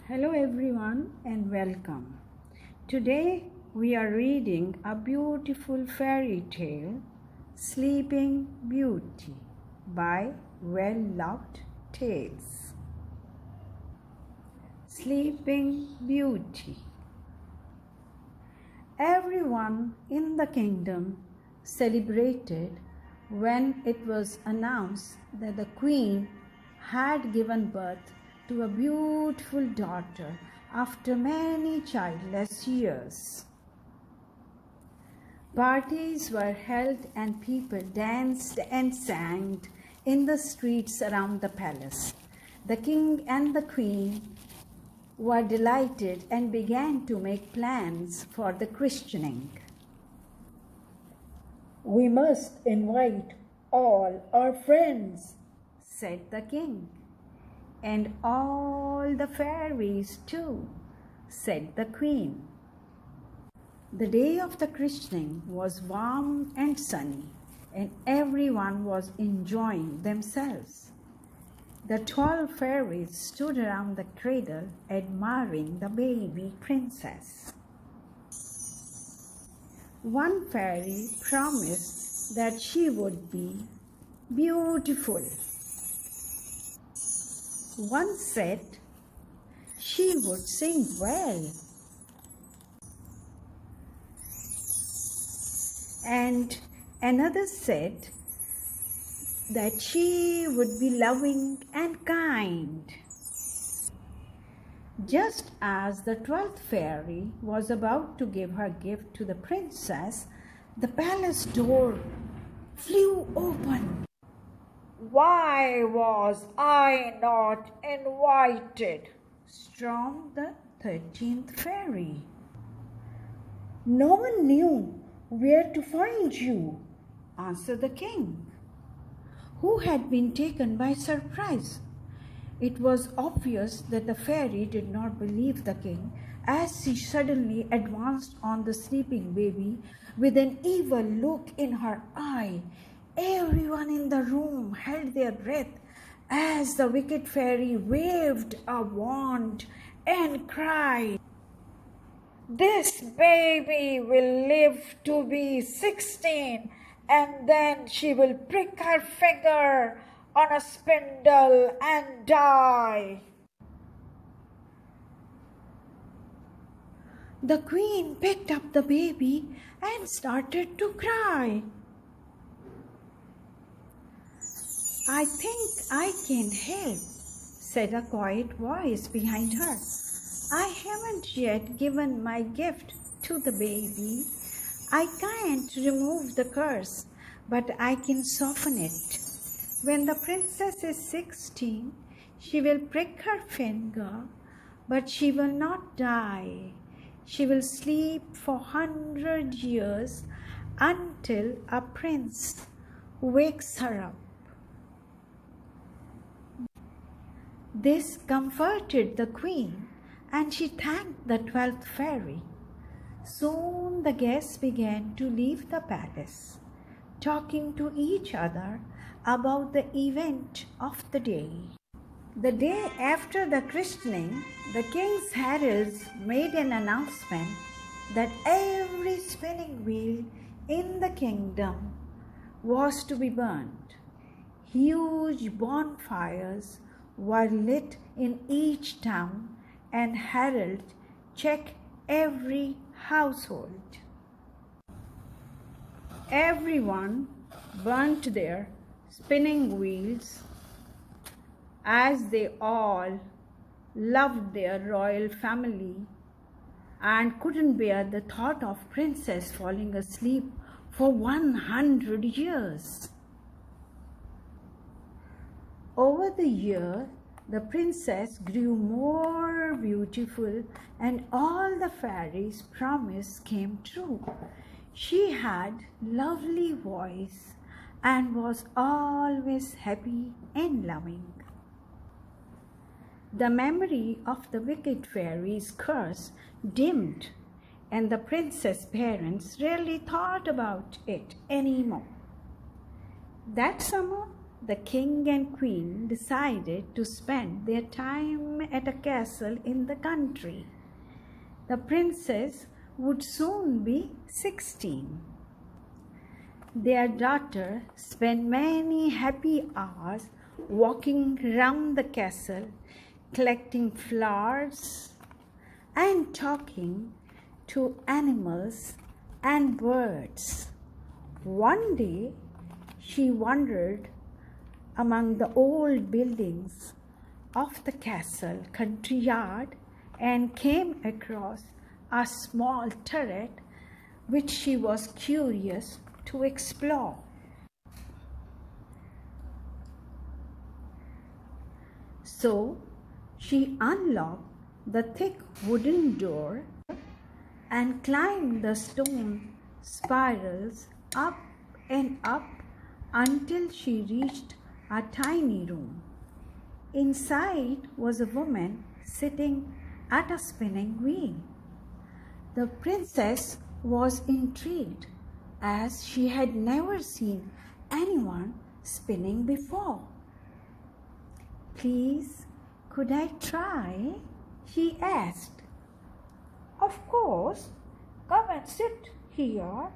Hello everyone and welcome. Today we are reading a beautiful fairy tale, Sleeping Beauty by Well-Loved Tales. Sleeping Beauty. Everyone in the kingdom celebrated when it was announced that the queen had given birth to a beautiful daughter after many childless years. Parties were held and people danced and sang in the streets around the palace. The king and the queen were delighted and began to make plans for the christening. "We must invite all our friends," said the king. "And all the fairies too," said the queen. The day of the christening was warm and sunny, and everyone was enjoying themselves. The 12 fairies stood around the cradle admiring the baby princess. One fairy promised that she would be beautiful. One said she would sing well, and another said that she would be loving and kind. Just as the 12th fairy was about to give her gift to the princess, the palace door flew open. "Why was I not invited?" stormed the 13th fairy. "No one knew where to find you," answered the king, who had been taken by surprise. It was obvious that the fairy did not believe the king, as she suddenly advanced on the sleeping baby with an evil look in her eye. Everyone in the room held their breath as the wicked fairy waved a wand and cried, "This baby will live to be 16, and then she will prick her finger on a spindle and die." The queen picked up the baby and started to cry. "I think I can help," said a quiet voice behind her. "I haven't yet given my gift to the baby. I can't remove the curse, but I can soften it. When the princess is 16, she will prick her finger, but she will not die. She will sleep for 100 years until a prince wakes her up." This comforted the queen, and she thanked the 12th fairy. Soon the guests began to leave the palace, talking to each other about the event of the day. The day after the christening, the king's heralds made an announcement that every spinning wheel in the kingdom was to be burned. Huge bonfires were lit in each town, and heralds checked every household. Everyone burnt their spinning wheels, as they all loved their royal family and couldn't bear the thought of princess falling asleep for 100 years. Over the year, the princess grew more beautiful, and all the fairies' promise came true. She had lovely voice and was always happy and loving. The memory of the wicked fairy's curse dimmed, and the princess' parents rarely thought about it anymore. That summer, the king and queen decided to spend their time at a castle in the country. The princess would soon be 16. Their daughter spent many happy hours walking round the castle, collecting flowers and talking to animals and birds. One day, she wandered among the old buildings of the castle country yard and came across a small turret which she was curious to explore. So she unlocked the thick wooden door and climbed the stone spirals up and up until she reached a tiny room. Inside was a woman sitting at a spinning wheel. The princess was intrigued, as she had never seen anyone spinning before. "Please, could I try?" she asked. Of course, come and sit here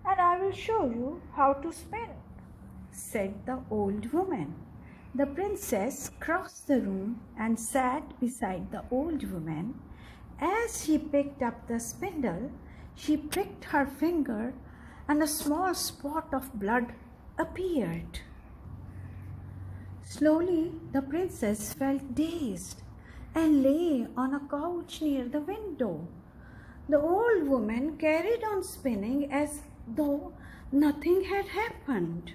and I will show you how to spin, said the old woman. The princess crossed the room and sat beside the old woman. As she picked up the spindle, she pricked her finger and a small spot of blood appeared. Slowly, the princess felt dazed and lay on a couch near the window. The old woman carried on spinning as though nothing had happened.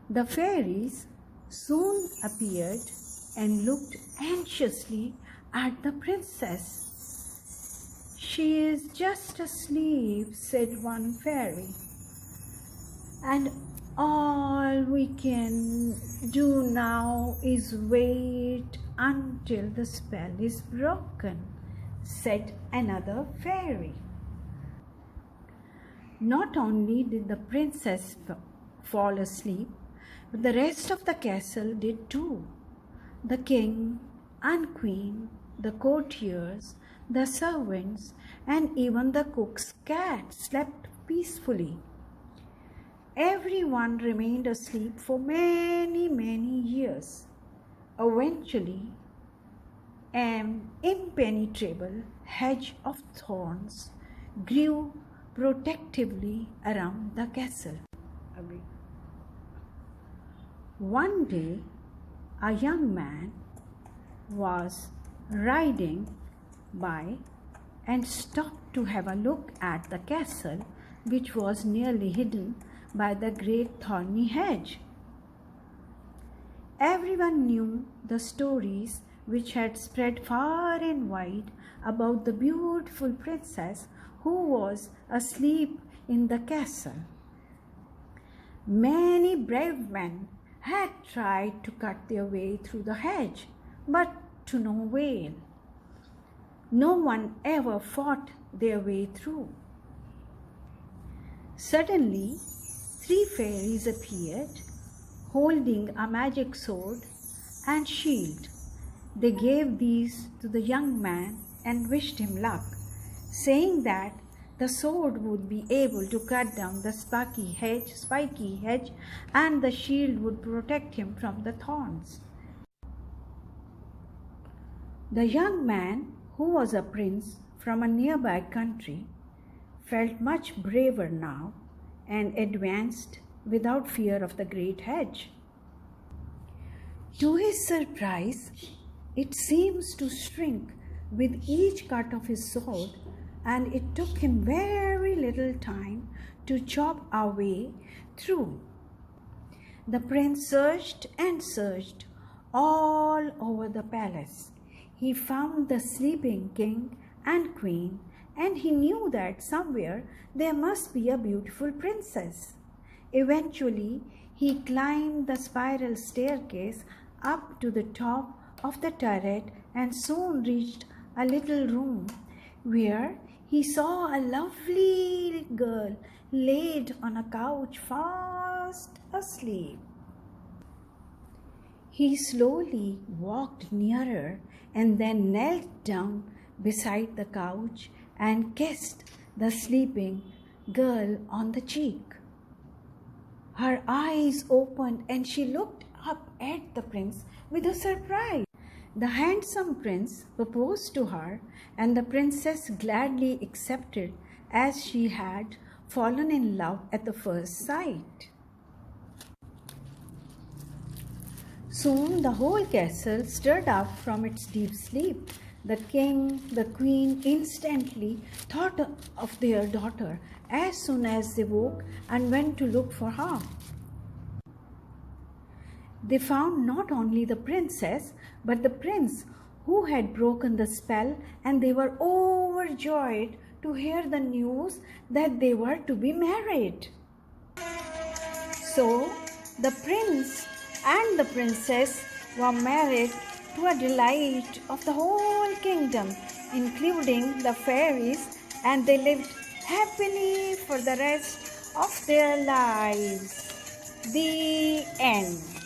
The fairies soon appeared and looked anxiously at the princess. "She is just asleep," said one fairy, "and all we can do now is wait until the spell is broken," said another fairy. Not only did the princess fall asleep, but the rest of the castle did too. The king and queen, the courtiers, the servants, and even the cook's cat slept peacefully. Everyone remained asleep for many years. Eventually, an impenetrable hedge of thorns grew protectively around the castle. One day, a young man was riding by and stopped to have a look at the castle, which was nearly hidden by the great thorny hedge. Everyone knew the stories which had spread far and wide about the beautiful princess who was asleep in the castle. Many brave men had tried to cut their way through the hedge, but to no avail. No one ever fought their way through. Suddenly, 3 fairies appeared, holding a magic sword and shield. They gave these to the young man and wished him luck, saying that the sword would be able to cut down the spiky hedge, and the shield would protect him from the thorns. The young man, who was a prince from a nearby country, felt much braver now and advanced without fear of the great hedge. To his surprise, it seems to shrink with each cut of his sword, and it took him very little time to chop our way through. The prince searched and searched all over the palace. He found the sleeping king and queen, and he knew that somewhere there must be a beautiful princess. Eventually, he climbed the spiral staircase up to the top of the turret and soon reached a little room where he saw a lovely girl laid on a couch fast asleep. He slowly walked nearer and then knelt down beside the couch and kissed the sleeping girl on the cheek. Her eyes opened and she looked up at the prince with a surprise. The handsome prince proposed to her, and the princess gladly accepted, as she had fallen in love at the first sight. Soon the whole castle stirred up from its deep sleep. The king, the queen instantly thought of their daughter as soon as they woke and went to look for her. They found not only the princess but the prince who had broken the spell, and they were overjoyed to hear the news that they were to be married. So the prince and the princess were married to a delight of the whole kingdom, including the fairies, and they lived happily for the rest of their lives. The end.